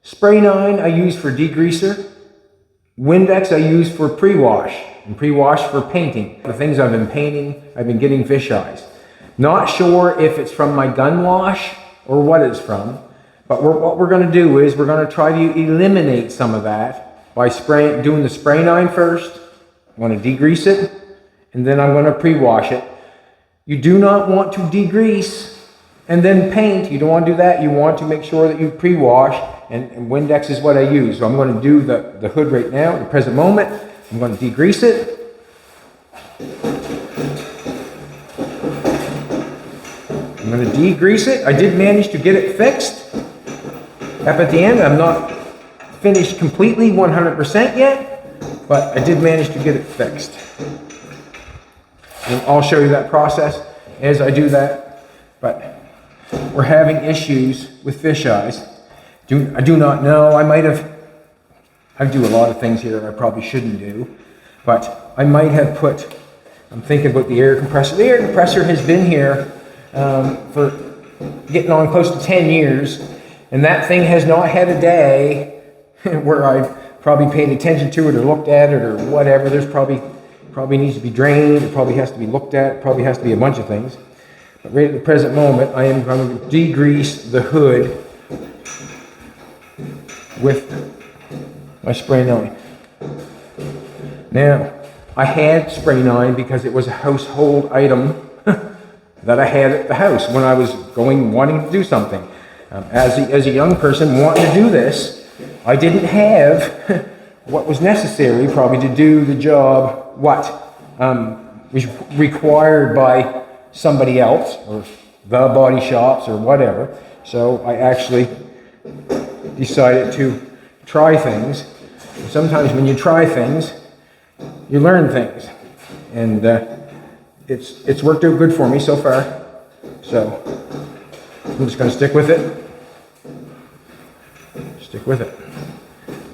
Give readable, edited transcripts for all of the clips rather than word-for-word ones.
Spray 9 I use for degreaser. Windex I use for pre-wash, and pre-wash for painting. The things I've been painting, I've been getting fish eyes. Not sure if it's from my gun wash or what it's from, but what we're going to do is we're going to try to eliminate some of that by doing the spray 9 first. I'm going to degrease it, and then I'm going to pre-wash it. You do not want to degrease and then paint. You don't want to do that. You want to make sure that you pre-wash, and Windex is what I use. So I'm going to do the hood right now at the present moment. I'm going to degrease it. I'm going to degrease it. I did manage to get it fixed. Up at the end, I'm not finished completely 100% yet, but I did manage to get it fixed. And I'll show you that process as I do that. But we're having issues with fish eyes. I do not know. I do a lot of things here I probably shouldn't do, but I might have I'm thinking about the air compressor. The air compressor has been here for getting on close to 10 years, and that thing has not had a day where I've probably paid attention to it or looked at it or whatever. There's probably needs to be drained, it probably has to be looked at, it probably has to be a bunch of things. But right at the present moment, I am going to degrease the hood with my spray 9. Now, I had spray 9 because it was a household item that I had at the house when I was wanting to do something. As a young person wanting to do this, I didn't have what was necessary probably to do the job was required by somebody else or the body shops or whatever. So I actually decided to try things. And sometimes when you try things, you learn things, and it's worked out good for me so far. So I'm just going to stick with it. Stick with it.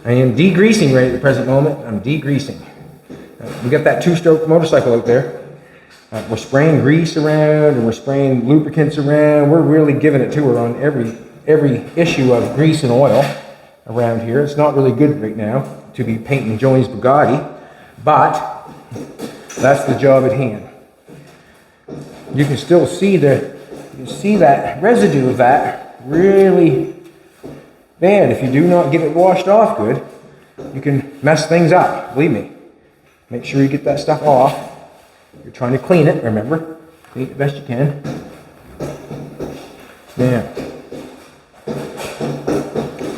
I am degreasing right at the present moment. I'm degreasing. We got that 2-stroke motorcycle out there. We're spraying grease around and we're spraying lubricants around. We're really giving it to her on every issue of grease and oil around here. It's not really good right now to be painting Joey's Bugatti, but that's the job at hand. You can still see that residue of that really bad. If you do not get it washed off good, you can mess things up, believe me. Make sure you get that stuff off. You're trying to clean it, remember. Clean it the best you can. Now,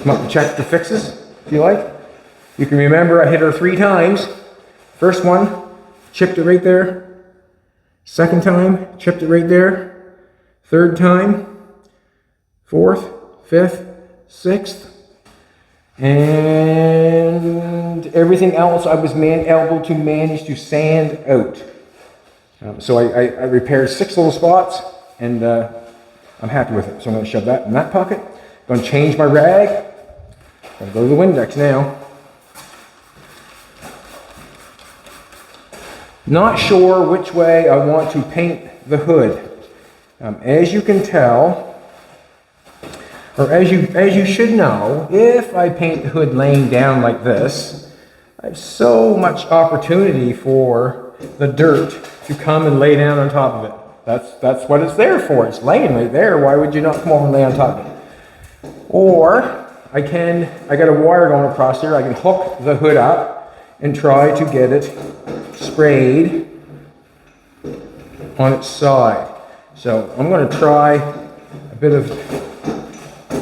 come up and check the fixes, if you like. You can remember I hit her 3 times. First one, chipped it right there. Second time, chipped it right there. Third time, 4th, 5th, 6th. And everything else I was able to manage to sand out. So I repaired 6 little spots, and I'm happy with it. So I'm going to shove that in that pocket. I'm going to change my rag. I'm going to go to the Windex now. Not sure which way I want to paint the hood. As you can tell, or as you should know, if I paint the hood laying down like this, I have so much opportunity for the dirt to come and lay down on top of it. That's what it's there for. It's laying right there. Why would you not come over and lay on top of it? Or I got a wire going across here. I can hook the hood up and try to get it sprayed on its side. So I'm going to try a bit of,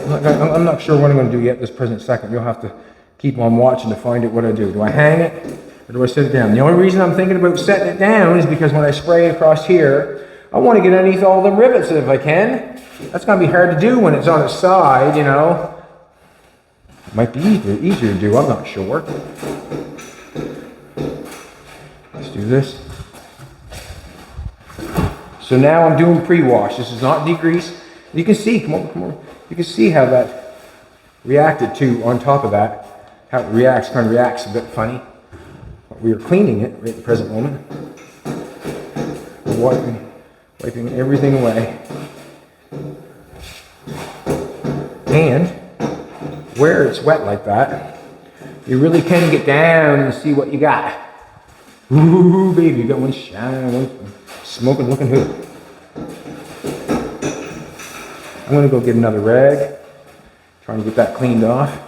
I'm not sure what I'm going to do yet this present second. You'll have to keep on watching to find out what I do. Do I hang it or do I set it down? The only reason I'm thinking about setting it down is because when I spray across here, I want to get underneath all the rivets if I can. That's going to be hard to do when it's on its side, you know. It might be easier to do, I'm not sure. Let's do this. So now I'm doing pre-wash. This is not degrease. You can see, come on. You can see how that reacted to on top of that. How it reacts, kind of reacts a bit funny. But we are cleaning it right at the present moment. Wiping everything away. And where it's wet like that, you really can get down and see what you got. Ooh, baby, you got one shining, one smoking looking hood. I'm gonna go get another rag, trying to get that cleaned off.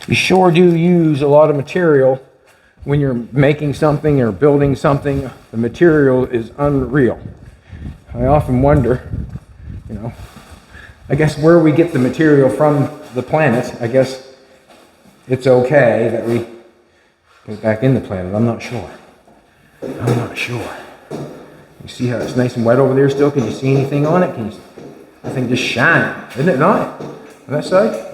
You sure do use a lot of material when you're making something or building something. The material is unreal. I often wonder, you know, I guess where we get the material from the planet, I guess it's okay that we put it back in the planet. I'm not sure. I'm not sure. You see how it's nice and wet over there still? Can you see anything on it? Can you see? That thing just shining, isn't it not? On that side?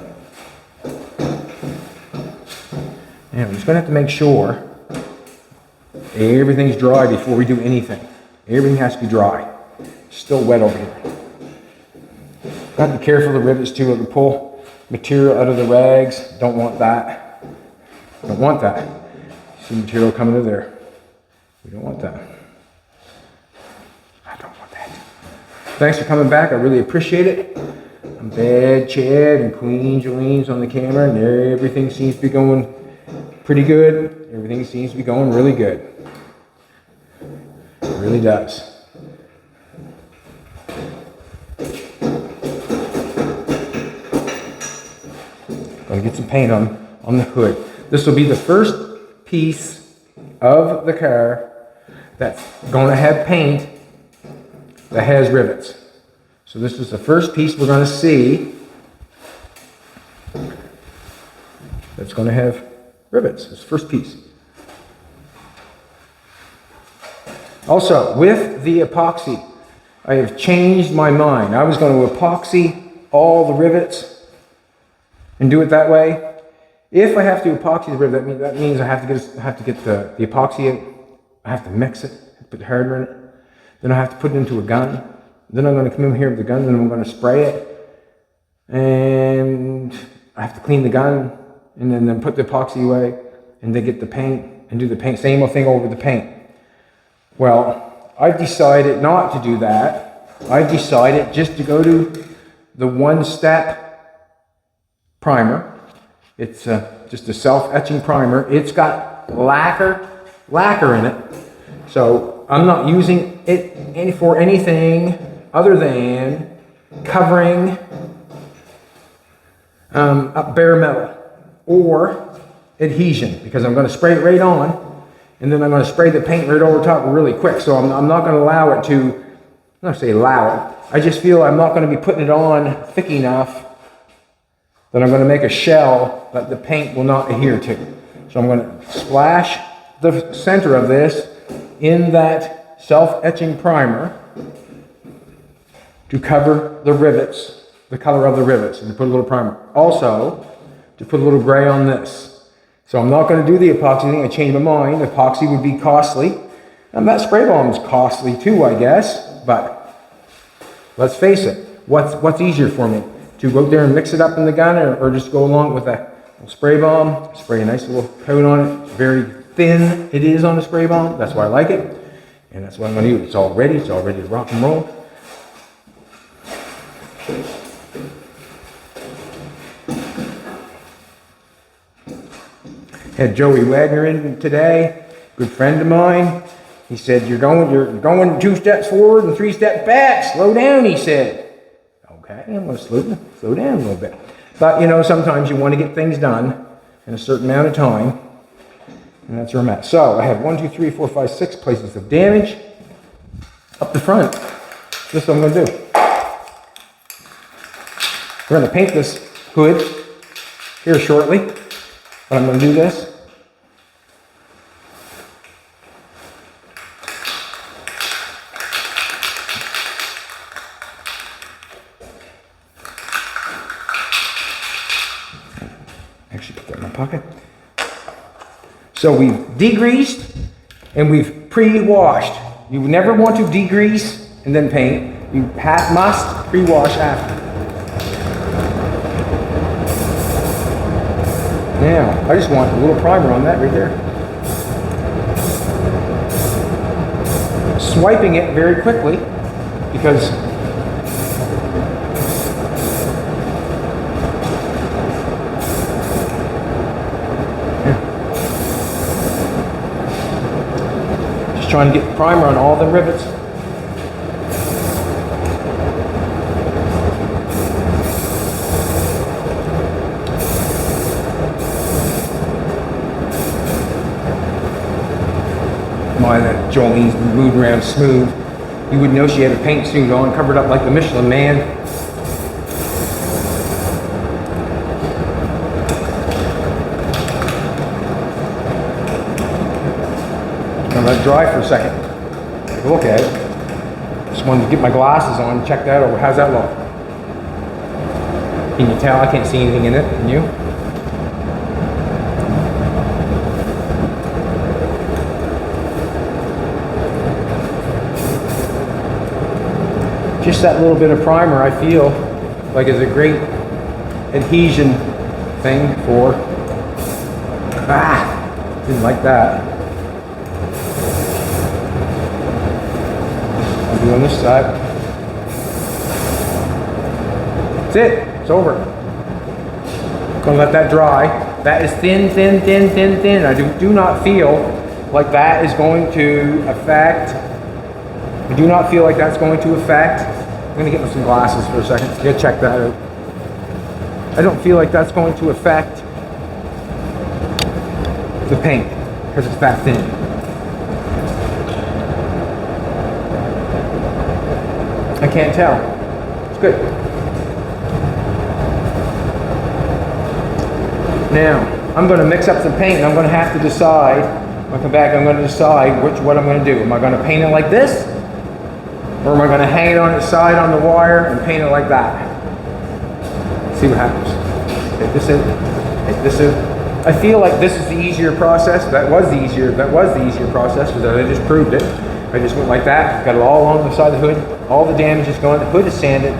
Yeah, we're just going to have to make sure everything's dry before we do anything. Everything has to be dry. It's still wet over here. Got to be careful of the rivets too. It can pull material out of the rags. Don't want that. Don't want that. See material coming to there. We don't want that. I don't want that. Thanks for coming back. I really appreciate it. I'm Bad Chad and Queen Jolene's on the camera, and everything seems to be going pretty good. Everything seems to be going really good. It really does. Gonna get some paint on the hood. This will be the first piece of the car that's gonna have paint that has rivets. So this is the first piece we're gonna see that's gonna have rivets. It's the first piece. Also, with the epoxy, I have changed my mind. I was going to epoxy all the rivets and do it that way. If I have to epoxy the rivet, that means I have to get the epoxy in. I have to mix it, put the hardener in it. Then I have to put it into a gun. Then I'm going to come in here with the gun, and I'm going to spray it. And I have to clean the gun, and then put the epoxy away, and then get the paint, and do the paint, same old thing over the paint. Well, I've decided not to do that. I've decided just to go to the one-step primer. It's just a self-etching primer. It's got lacquer in it. So I'm not using it for anything other than covering up bare metal or adhesion, because I'm going to spray it right on, and then I'm going to spray the paint right over top really quick. So I'm not going to allow it to, I'm not going to say allow it, I just feel I'm not going to be putting it on thick enough that I'm going to make a shell that the paint will not adhere to. So I'm going to splash the center of this in that self-etching primer to cover the rivets, the color of the rivets, and to put a little primer. Also, to put a little gray on this. So I'm not going to do the epoxy thing. I changed my mind. Epoxy would be costly. And that spray balm is costly too, I guess. But let's face it, what's easier for me? To go out there and mix it up in the gun, or just go along with a spray balm, spray a nice little coat on it. Very thin it is on the spray balm. That's why I like it. And that's what I'm going to use. It's all ready to rock and roll. Had Joey Wagner in today, good friend of mine. He said, you're going 2 steps forward and 3 steps back. Slow down, he said. Okay, I'm going to slow down a little bit. But, you know, sometimes you want to get things done in a certain amount of time. And that's where I'm at. So, I have 1, 2, 3, 4, 5, 6 places of damage up the front. This is what I'm going to do. We're going to paint this hood here shortly. But I'm going to do this. Actually, put that in my pocket. So we've degreased and we've pre-washed. You never want to degrease and then paint. You must pre-wash after. Now, I just want a little primer on that right there. swiping it very quickly because just trying to get primer on all the rivets. My, that Jolene's moved around smooth. You would know she had a paint suit on, covered up like the Michelin Man. I'm gonna let it dry for a second. Take a look at it. Just wanted to get my glasses on, check that over. How's that look? Can you tell? I can't see anything in it. Can you? Just that little bit of primer, I feel like is a great adhesion thing for, didn't like that. I'll do on this side. That's it, it's over. Gonna let that dry. That is thin, thin, thin, thin, thin. I do not feel like that is going to affect, I do not feel like that's going to affect. I'm gonna get some glasses for a second. Yeah, check that out. I don't feel like that's going to affect the paint because it's that thin. I can't tell. It's good. Now, I'm gonna mix up some paint and I'm gonna have to decide, when I come back, I'm gonna decide what I'm gonna do. Am I gonna paint it like this? Or am I going to hang it on its side on the wire and paint it like that? See what happens. Take this in, take this in. I feel like this is the easier process. That was the easier process because I just proved it. I just went like that, got it all along the side of the hood. All the damage is gone. The hood is sanded.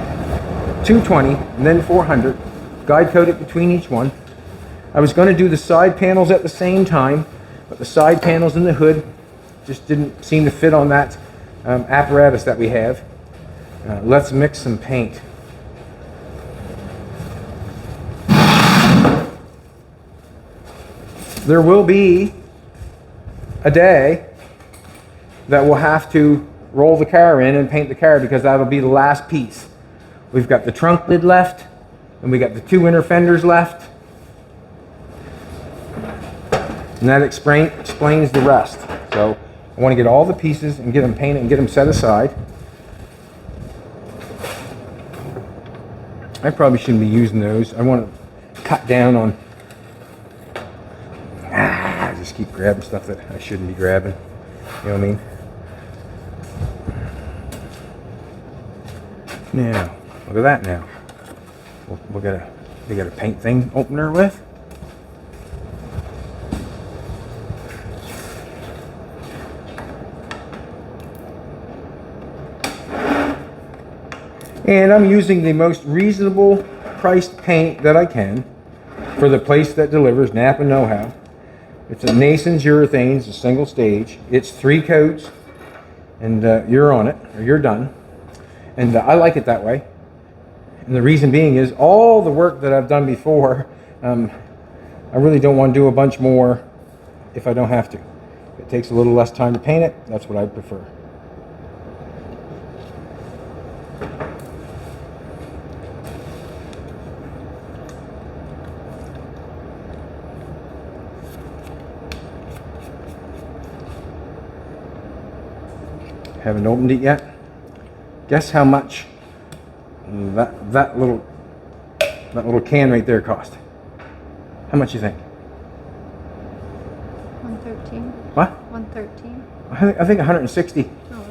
220 and then 400. Guide coated between each one. I was going to do the side panels at the same time, but the side panels in the hood just didn't seem to fit on that apparatus that we have. Let's mix some paint. There will be a day that we'll have to roll the car in and paint the car because that'll be the last piece. We've got the trunk lid left and we got the 2 inner fenders left. And that explains the rest. So I want to get all the pieces and get them painted and get them set aside. I probably shouldn't be using those. I want to cut down on, I just keep grabbing stuff that I shouldn't be grabbing. You know what I mean? Now, look at that now. They got a paint thing opener with. And I'm using the most reasonable priced paint that I can for the place that delivers, Napa Know-How. It's a Nason's urethane, it's a single stage. It's 3 coats and you're on it, or you're done. And I like it that way. And the reason being is all the work that I've done before, I really don't want to do a bunch more if I don't have to. If it takes a little less time to paint it, that's what I prefer. Haven't opened it yet. Guess how much that little can right there cost? How much you think? $113. What? $113. I think 160. Oh, wow.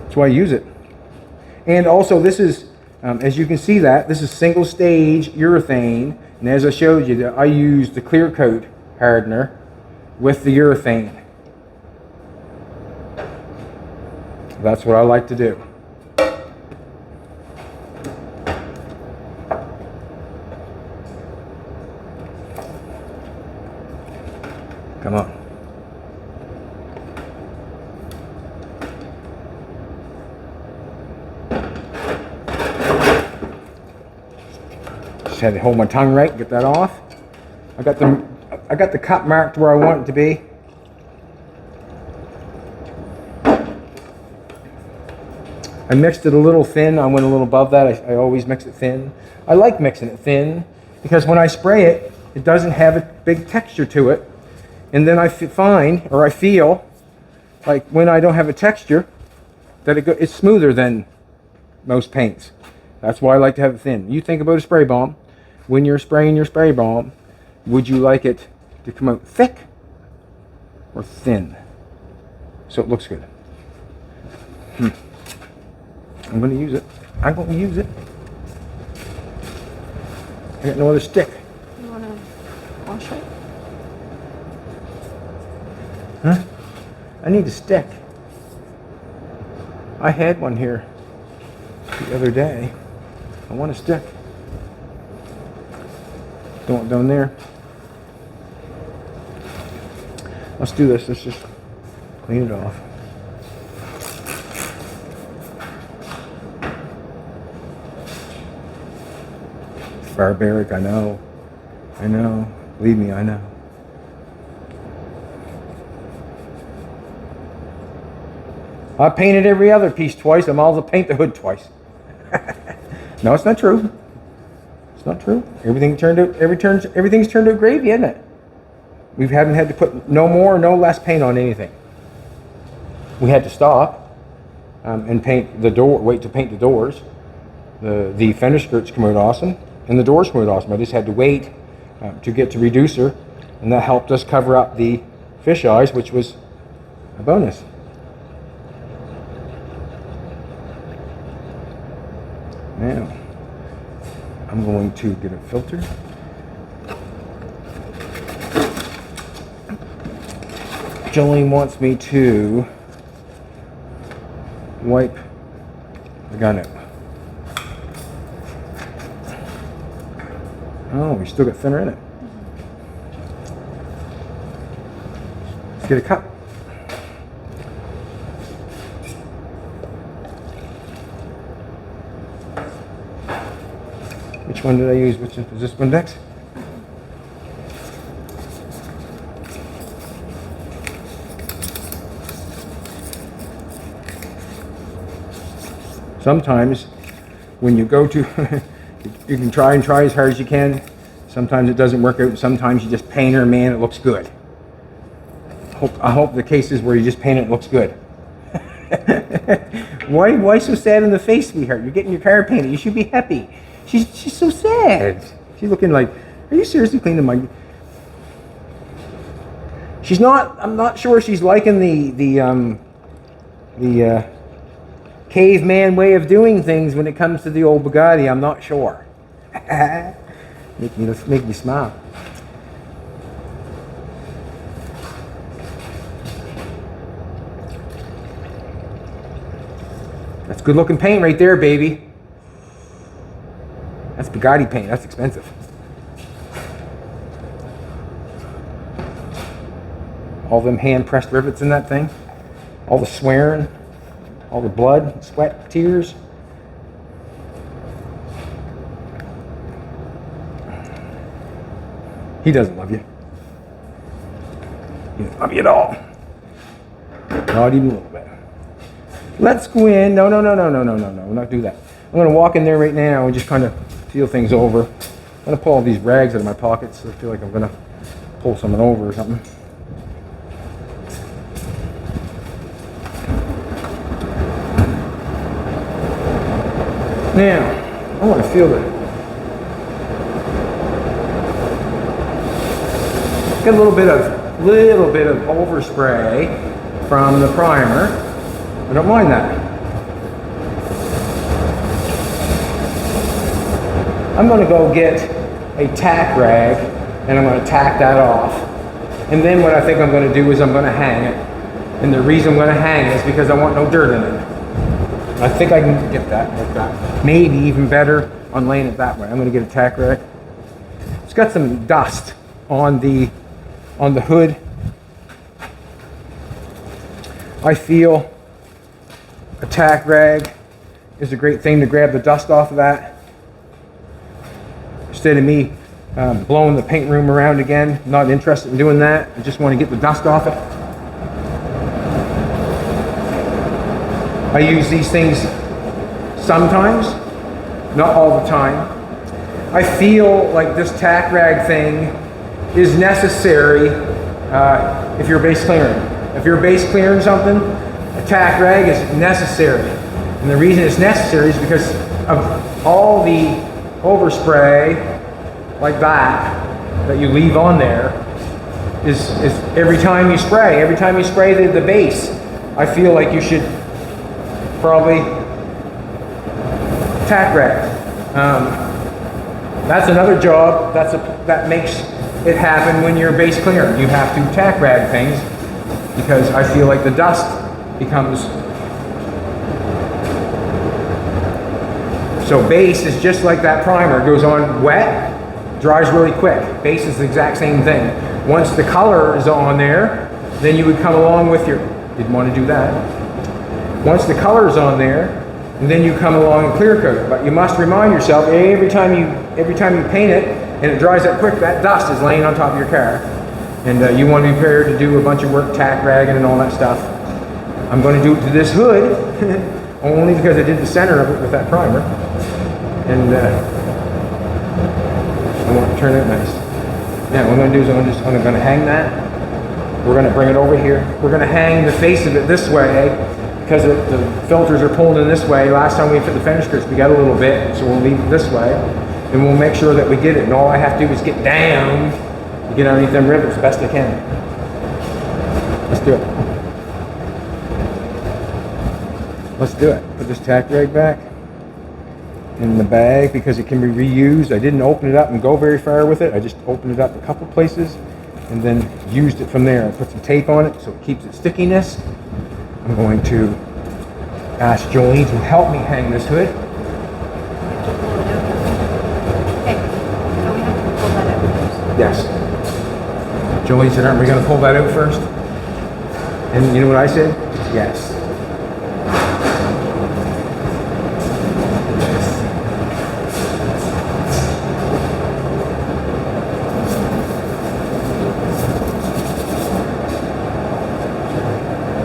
That's why I use it. And also this is, as you can see this is single stage urethane. And as I showed you, I used the clear coat hardener with the urethane. That's what I like to do. Come on. Just had to hold my tongue right, get that off. I got the cut marked where I want it to be. I mixed it a little thin. I went a little above that. I always mix it thin. I like mixing it thin because when I spray it, it doesn't have a big texture to it. And then I find, or I feel, like when I don't have a texture, that it's smoother than most paints. That's why I like to have it thin. You think about a spray balm. When you're spraying your spray balm, would you like it to come out thick or thin so it looks good? I'm going to use it. I'm going to use it. I got no other stick. You want to wash it? Huh? I need a stick. I had one here the other day. I want a stick. Don't want down there. Let's do this. Let's just clean it off. Barbaric, I know. I know. Believe me, I know. I painted every other piece twice. I'm also paint the hood twice. No, it's not true. It's not true. Everything's turned out gravy, isn't it? We haven't had to put no more or no less paint on anything. We had to stop and paint the door. Wait to paint the doors. The fender skirts come out awesome, and the doors come out awesome. I just had to wait to get to reducer, and that helped us cover up the fish eyes, which was a bonus. Now, I'm going to get a filter. Jolene wants me to wipe the gun out. Oh, we still got thinner in it. Let's get a cup. Which one did I use? Which is this Windex? Sometimes when you go to, you can try as hard as you can. Sometimes it doesn't work out. Sometimes you just paint her, man, it looks good. I hope the cases where you just paint it looks good. Why so sad in the face, sweetheart? You're getting your car painted. You should be happy. She's so sad. She's looking like, are you seriously cleaning my... She's not, I'm not sure she's liking the caveman way of doing things when it comes to the old Bugatti. I'm not sure. Make me smile. That's good looking paint right there, baby. That's Bugatti paint. That's expensive. All them hand-pressed rivets in that thing. All the swearing. All the blood, sweat, tears. He doesn't love you. He doesn't love you at all. Not even a little bit. Let's go in. No. We're not do that. I'm going to walk in there right now and just kind of feel things over. I'm going to pull all these rags out of my pockets. I feel like I'm going to pull someone over or something. Now, I want to feel it. Get a little bit of overspray from the primer. I don't mind that. I'm going to go get a tack rag and I'm going to tack that off. And then what I think I'm going to do is I'm going to hang it. And the reason I'm going to hang it is because I want no dirt in it. I think I can get that like that. Maybe even better on laying it that way. I'm going to get a tack rag. It's got some dust on the hood I feel a tack rag is a great thing to grab the dust off of that. Instead of me blowing the paint room around again, not interested in doing that. I just want to get the dust off it. I use these things sometimes, not all the time. I feel like this tack rag thing is necessary if you're base clearing. If you're base clearing something, a tack rag is necessary. And the reason it's necessary is because of all the overspray like that you leave on there is every time you spray the base, I feel like you should probably tack rag. That's another job that makes it happen when you're base clearing. You have to tack rag things because I feel like the dust becomes. So base is just like that primer. It goes on wet, dries really quick. Base is the exact same thing. Once the color is on there, then you would come along with your, didn't want to do that. Once the color is on there, and then you come along and clear coat it. But you must remind yourself every time you paint it and it dries that quick, that dust is laying on top of your car. And you want to be prepared to do a bunch of work, tack ragging and all that stuff. I'm going to do it to this hood, only because I did the center of it with that primer. And I want to turn it nice. Now what I'm going to do is I'm going to hang that. We're going to bring it over here. We're going to hang the face of it this way because the filters are pulled in this way. Last time we put the finish strips, we got a little bit, so we'll leave it this way. And we'll make sure that we get it. And all I have to do is get down, get underneath them rivets as best I can. Let's do it. Let's do it. Put this tack rag back in the bag because it can be reused. I didn't open it up and go very far with it. I just opened it up a couple places and then used it from there. I put some tape on it so it keeps its stickiness. I'm going to ask Jolene to help me hang this hood. Yes. Jolene said, aren't we going to pull that out first? And you know what I said? Yes.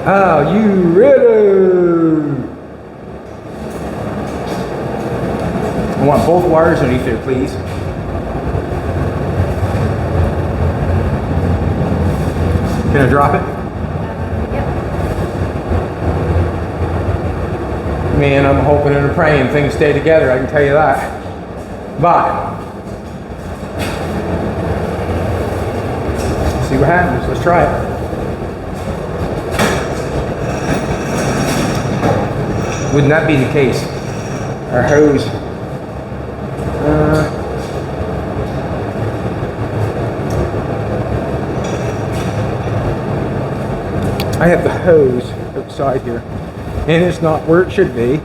Are you ready? I want both wires underneath there, please. Can I drop it? Yep. Man, I'm hoping and praying things stay together, I can tell you that. But, let's see what happens. Let's try it. Wouldn't that be the case? Our hose. I have the hose outside here, and it's not where it should be.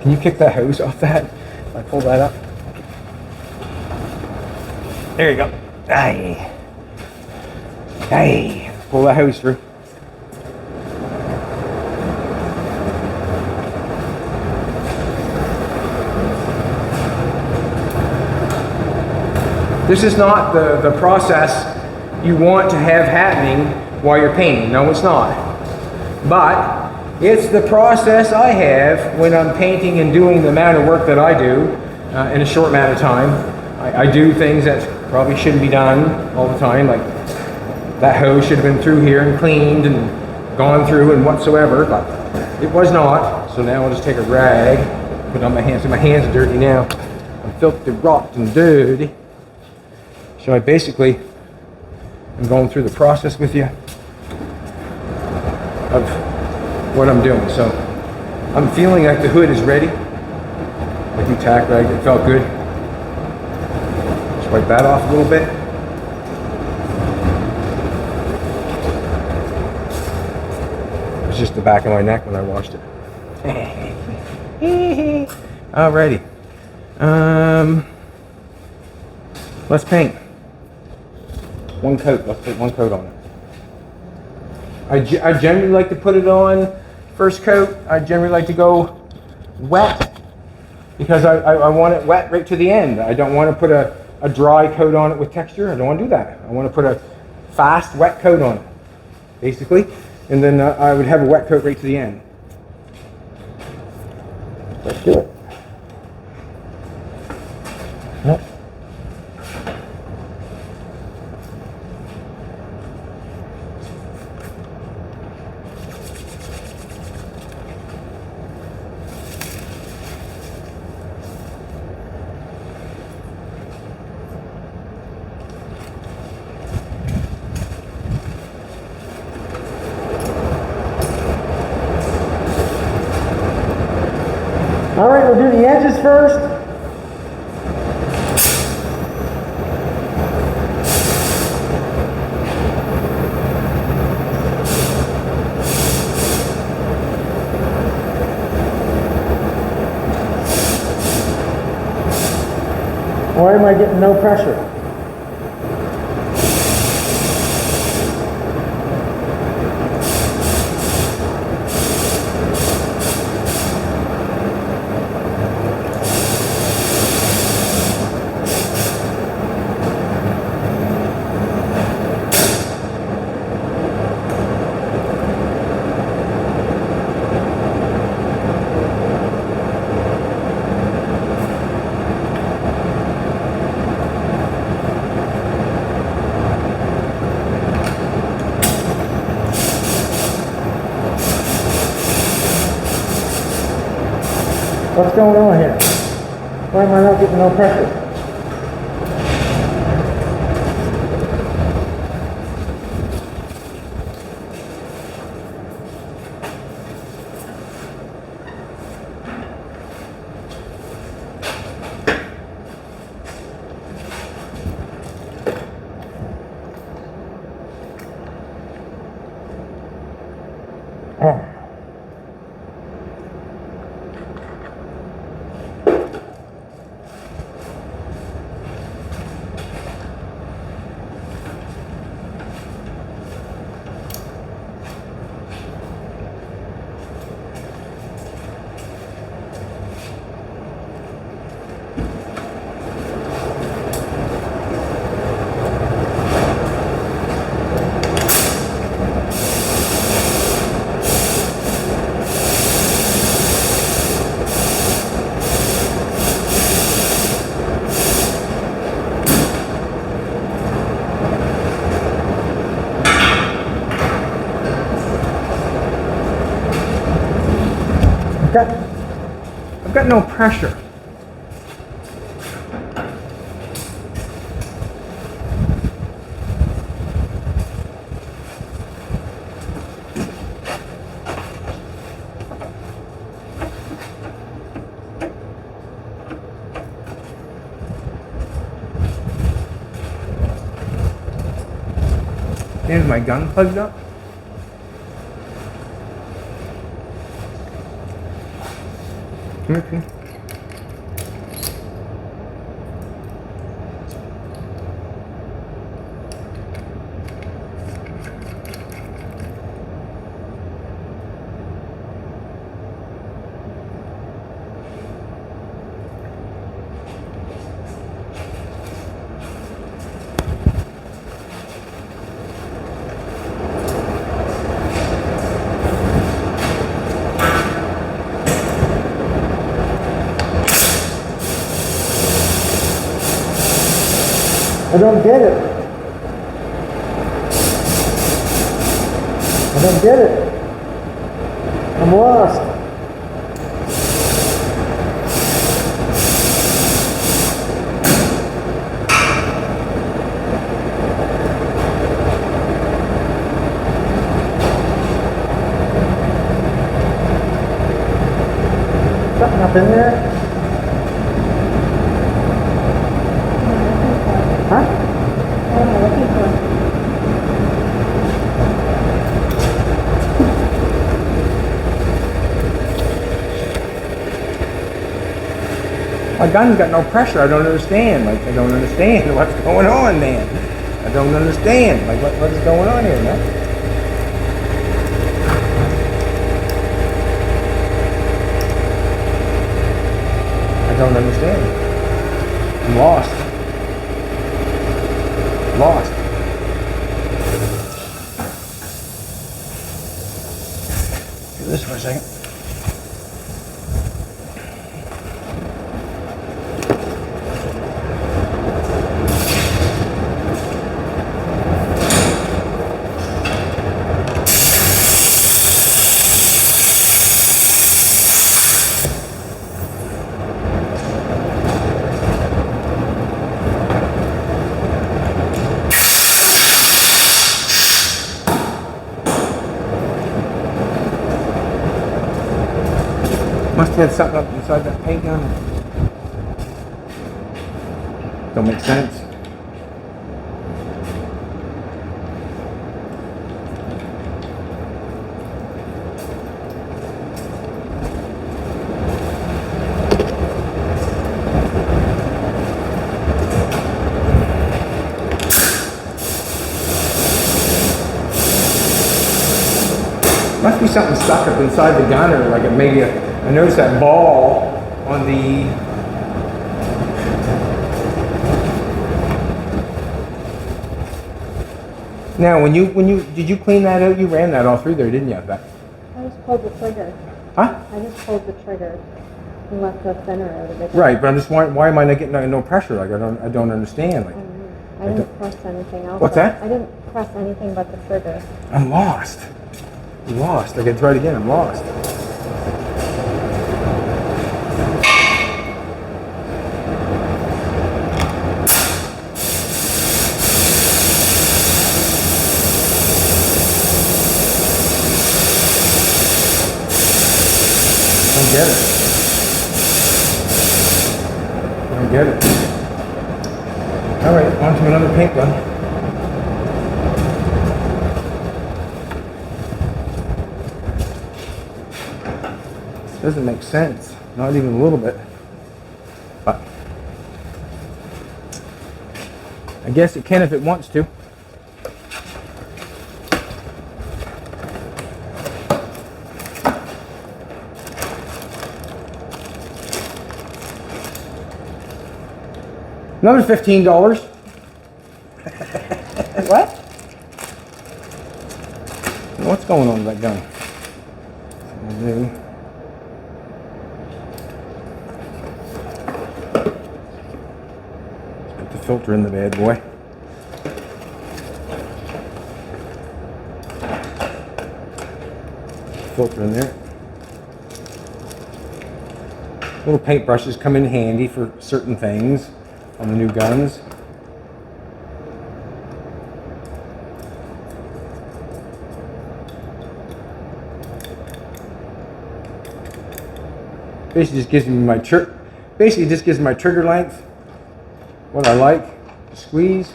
Can you kick that hose off that? If I pull that up. There you go. Aye. Hey, pull that hose through. This is not the process you want to have happening while you're painting. No, it's not. But it's the process I have when I'm painting and doing the amount of work that I do in a short amount of time. I do things that probably shouldn't be done all the time, like that hose should have been through here and cleaned and gone through and whatsoever, but it was not. So now I'll just take a rag, put it on my hands. So my hands are dirty now. I'm filthy, rotten, and dirty. So I basically am going through the process with you of what I'm doing. So I'm feeling like the hood is ready. Like you tack ragged, it felt good. Just wipe that off a little bit. Just the back of my neck when I washed it. Alrighty. Let's paint. One coat. Let's put one coat on it. I generally like to put it on first coat. I generally like to go wet because I want it wet right to the end. I don't want to put a dry coat on it with texture. I don't want to do that. I want to put a fast wet coat on it, basically, and then I would have a wet coat right to the end. Let's do it. Nope. All right, we'll do the edges first. Why am I getting no pressure? What's going on here? Why am I not getting no pressure? Oh. I've got no pressure. Is my gun plugged up? Okay. I don't get it. I don't get it. I'm lost. Something up in there? Huh? What am I looking for? My gun's got no pressure. I don't understand. Like, I don't understand what's going on, man. I don't understand. Like, what is going on here, man? I don't understand. I'm lost. Lost. Do this for a second. Must have had something up inside that paint gun. Don't make sense. Must be something stuck up inside the gun, or like maybe I noticed that ball on the now when you did you clean that out? You ran that all through there, didn't you? That I just pulled the trigger. huh? I just pulled the trigger and left the center out of it. Right, but I'm just why am I not getting no pressure? Like I don't understand. Like I didn't press anything else. What's that? I didn't press anything but the trigger. I'm lost. I'm lost. I can try it again. I'm lost. I don't get it. I don't get it. All right, on to another paint gun. Doesn't make sense, not even a little bit. But I guess it can if it wants to. Another $15. What? What's going on with that gun? Let's put the filter in the bad boy. Filter in there. Little paintbrushes come in handy for certain things on the new guns. Basically just gives me my trigger length, what I like to squeeze.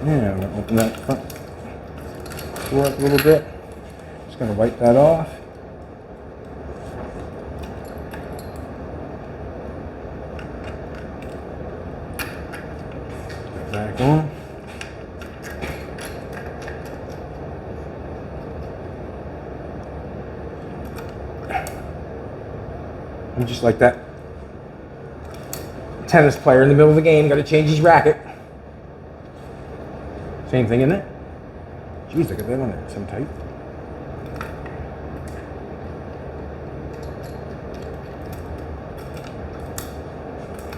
Now I'm going to open that front door up a little bit. Just going to wipe that off. Back on. I'm just like that tennis player in the middle of the game, got to change his racket. Same thing, isn't it? Jeez, look at that on there, so tight.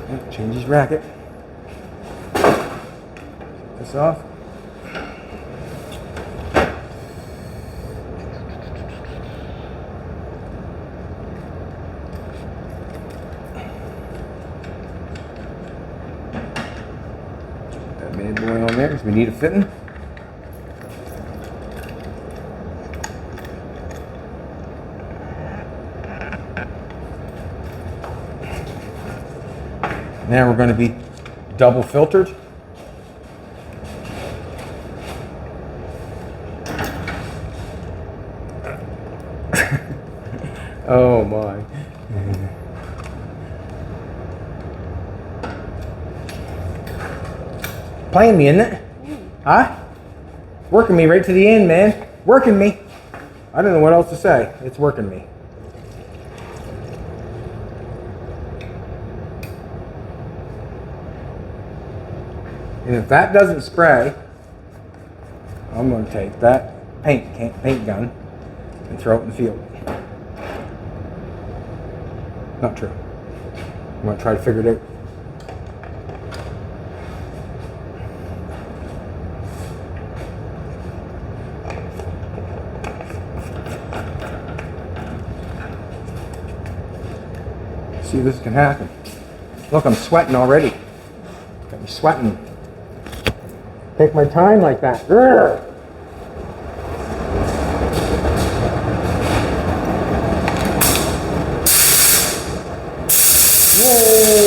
Yep, change his racket. Take this off. Bad boy on there because we need a fitting. Now we're going to be double filtered. Oh my. Playing me, isn't it? Huh? Working me right to the end, man. Working me. I don't know what else to say. It's working me. And if that doesn't spray, I'm going to take that paint gun and throw it in the field. Not true. I'm going to try to figure it out. See if this can happen. Look, I'm sweating already. Got me sweating. Take my time like that. Urgh. Yay!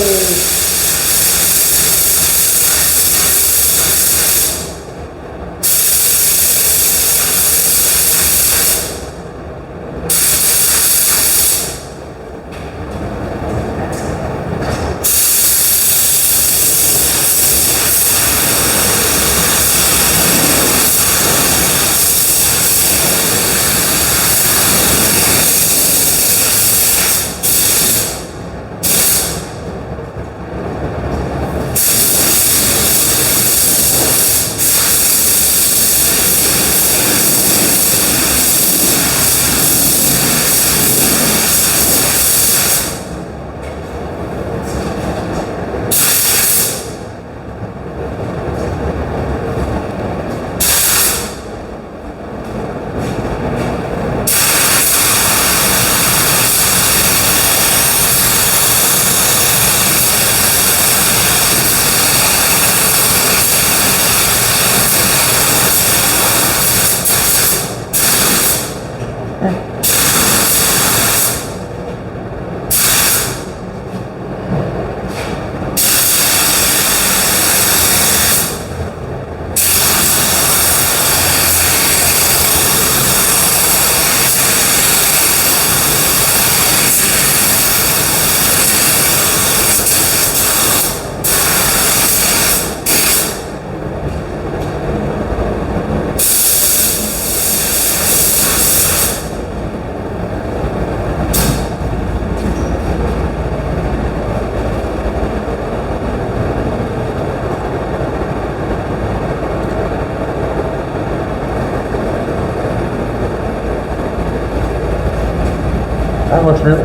That looks really.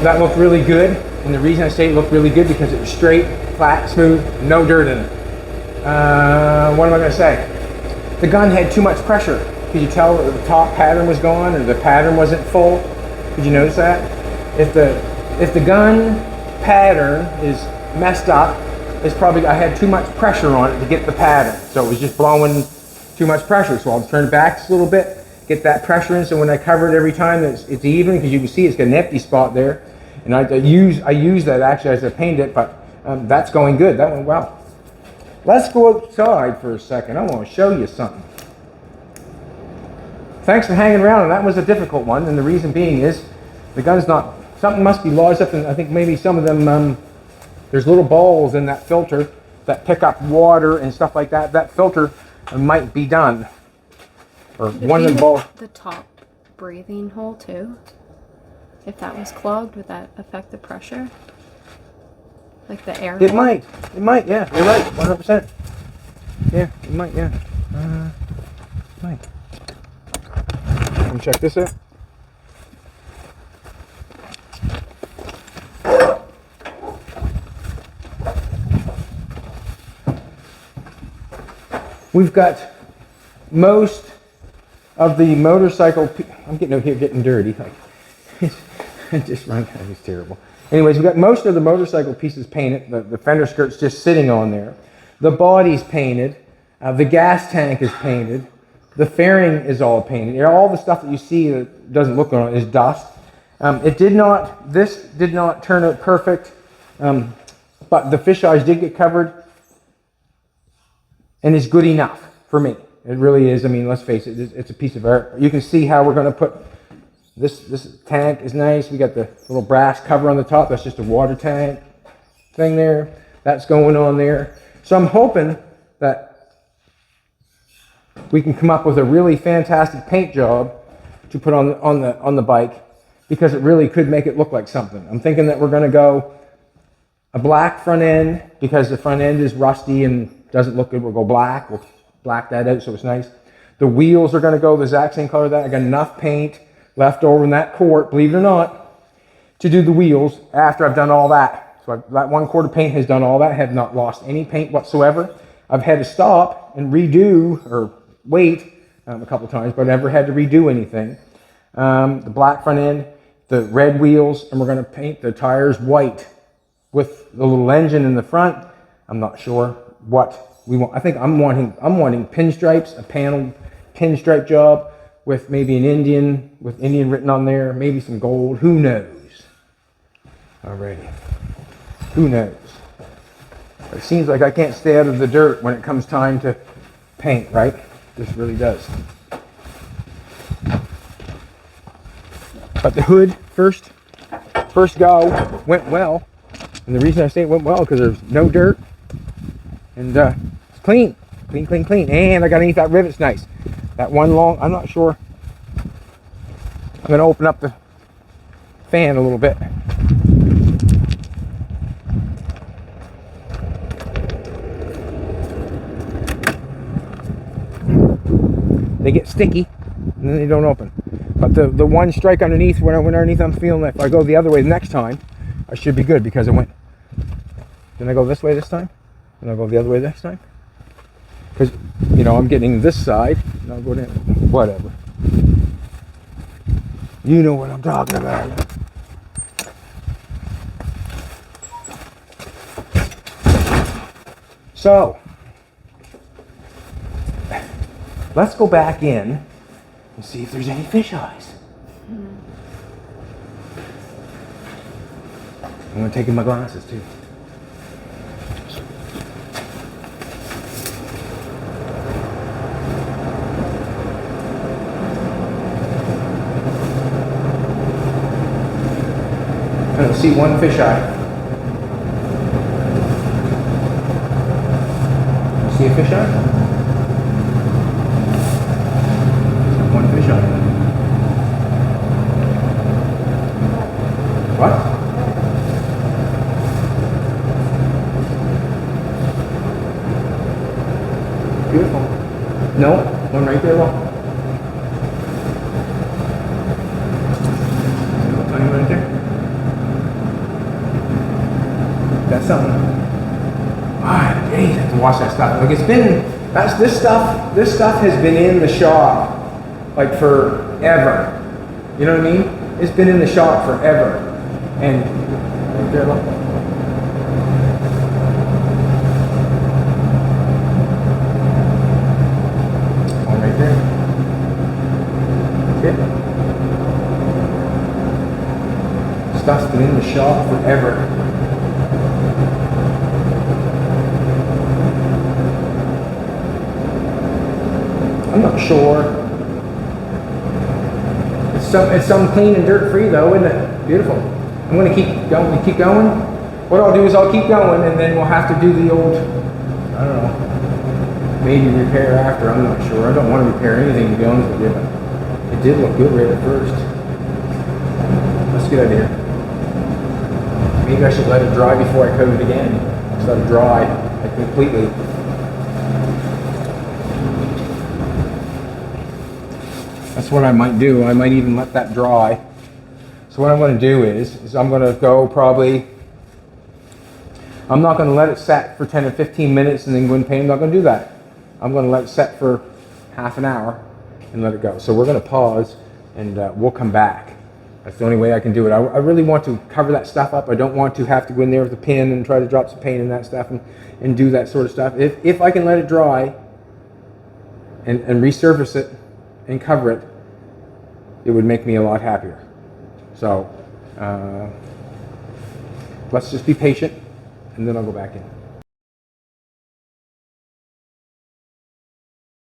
That looked really good, and the reason I say it looked really good because it was straight, flat, smooth, no dirt in it. What am I going to say? The gun had too much pressure. Could you tell that the top pattern was gone or the pattern wasn't full? Did you notice that? If the gun pattern is messed up, it's probably I had too much pressure on it to get the pattern, so it was just blowing too much pressure. So I'll turn it back just a little bit, get that pressure in, so when I cover it every time it's even, because you can see it's got an empty spot there, and I use that actually as I painted it, but that's going good. That went well. Let's go outside for a second. I want to show you something. Thanks for hanging around, and that was a difficult one, and the reason being is the gun's not, something must be lodged up, and I think maybe some of them, there's little balls in that filter that pick up water and stuff like that. That filter might be done. Or one of the balls. The top breathing hole too. If that was clogged, would that affect the pressure? Like the air? It might. It might, yeah. You're right. 100%. Yeah, it might, yeah. Might. Let me check this out. We've got most of the motorcycle. I'm getting over here getting dirty. Like, just run. It's terrible. Anyways, we've got most of the motorcycle pieces painted. The fender skirt's just sitting on there. The body's painted. The gas tank is painted. The fairing is all painted. All the stuff that you see that doesn't look on it is dust. This did not turn out perfect. but the fish eyes did get covered, and it's good enough for me. It really is. I mean, let's face it, it's a piece of art. You can see how we're going to put this tank is nice. We got the little brass cover on the top. That's just a water tank thing there. That's going on there. So I'm hoping that we can come up with a really fantastic paint job to put on the bike, because it really could make it look like something. I'm thinking that we're going to go a black front end, because the front end is rusty and doesn't look good. We'll go black. We'll black that out so it's nice. The wheels are going to go the exact same color that I got enough paint left over in that quart, believe it or not, to do the wheels after I've done all that. So that 1 quart of paint has done all that. I have not lost any paint whatsoever. I've had to stop and redo or wait a couple times, but I never had to redo anything. The black front end, the red wheels, and we're going to paint the tires white with the little engine in the front. I'm not sure what we want. I think I'm wanting pinstripes, a panel pinstripe job with maybe an Indian, with Indian written on there, maybe some gold. Who knows? Alrighty. Who knows? It seems like I can't stay out of the dirt when it comes time to paint, right? This really does. But the hood, first go, went well. And the reason I say it went well, because there's no dirt. And it's clean. Clean, clean, clean. And I got underneath that rivet's nice. That one long, I'm not sure. I'm going to open up the fan a little bit. They get sticky and then they don't open. But the one strike underneath, when I went underneath, I'm feeling that if I go the other way the next time, I should be good, because I went. Didn't I go this way this time? And I'll go the other way this time? Because, you know, I'm getting this side, and I'll go down. Whatever. You know what I'm talking about. So, let's go back in and see if there's any fish eyes. I'm going to take in my glasses too. I don't see one fish eye. You see a fish eye? One fish eye. What? Beautiful. No, one right there, look. Tiny one right there. That's something. Ah, geez, I have to wash that stuff. Like, it's been, this stuff has been in the shop like forever. You know what I mean? It's been in the shop forever. And right there, look. One right there. Okay. Stuff's been in the shop forever. I'm not sure. It's some clean and dirt free though, isn't it? Beautiful. I'm going to keep going. What I'll do is I'll keep going, and then we'll have to do the old, I don't know, maybe repair after. I'm not sure. I don't want to repair anything, to be honest with you, but it did look good right at first. Let's get out of here. Maybe I should let it dry before I coat it again. Just let it dry completely. That's what I might do. I might even let that dry. So what I'm going to do is I'm going to go probably, I'm not going to let it set for 10 or 15 minutes and then go and paint. I'm not going to do that. I'm going to let it set for half an hour and let it go. So we're going to pause, and we'll come back. That's the only way I can do it. I really want to cover that stuff up. I don't want to have to go in there with a pin and try to drop some paint in that stuff and do that sort of stuff. If I can let it dry and resurface it and cover it, it would make me a lot happier. So let's just be patient, and then I'll go back in.